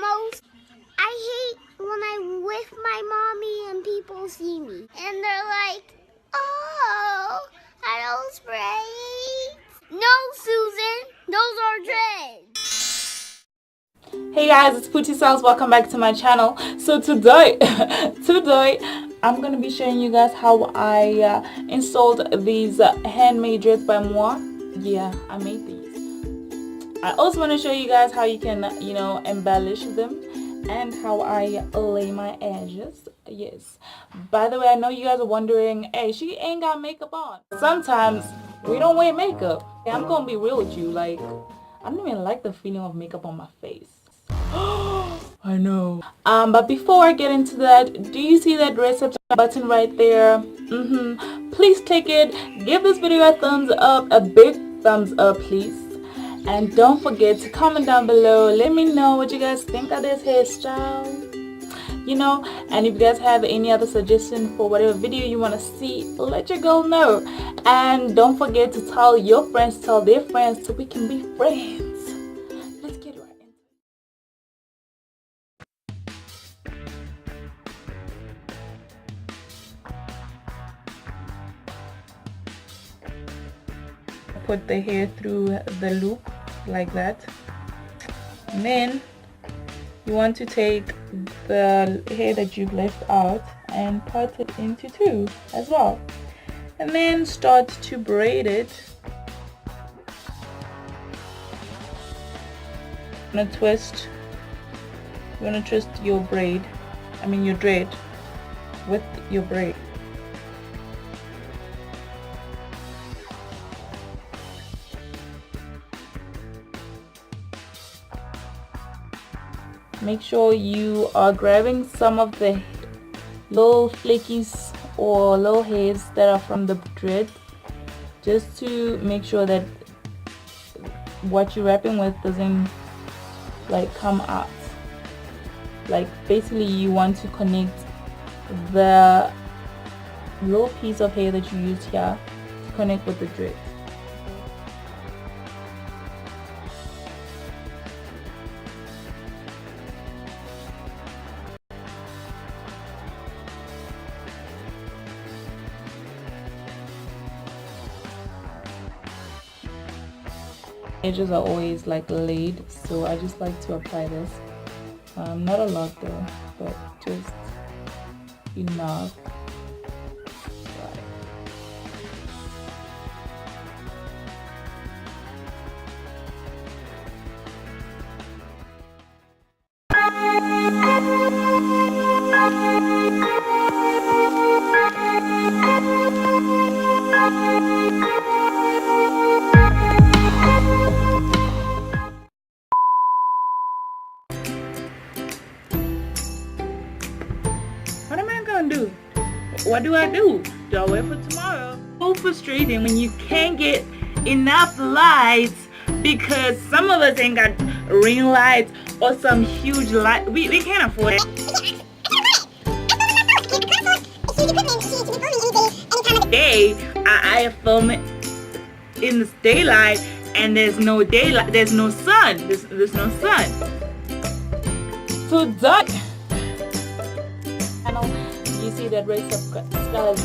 most? I hate when I'm with my mommy and people see me. And they're like, oh, are those braids? No, Susan, those are dreads. Hey guys, it's Pootie Cells. Welcome back to my channel. So today I'm gonna be showing you guys how I installed these handmade dreads by moi. Yeah, I made these. I also want to show you guys how you can embellish them and how I lay my edges. Yes, by the way, I know you guys are wondering, hey, she ain't got makeup on. Sometimes we don't wear makeup. I'm gonna be real with you, like I don't even like the feeling of makeup on my face. I know. But before I get into that, do you see that red subscribe button right there? Please click it. Give this video a thumbs up, a big thumbs up, please. And don't forget to comment down below. Let me know what you guys think of this hairstyle. And if you guys have any other suggestion for whatever video you want to see, let your girl know. And don't forget to tell your friends, tell their friends, so we can be friends. Let's get right into it. Put the hair through the loop like that, and then you want to take the hair that you've left out and part it into two as well, and then start to braid it. You want to twist your braid, your dread with your braid. Make sure you are grabbing some of the little flakies or little hairs that are from the dread, just to make sure that what you're wrapping with doesn't come out. Basically you want to connect the little piece of hair that you used here to connect with the dread. Edges are always laid, so I just like to apply this. Not a lot though, but just enough. What am I gonna do? What do I do? Do I wait for tomorrow? So frustrating when you can't get enough lights, because some of us ain't got ring lights or some huge light. We can't afford it. Day I film it in the daylight, and there's no daylight, there's no sun, there's no sun. So that you see that red subscribe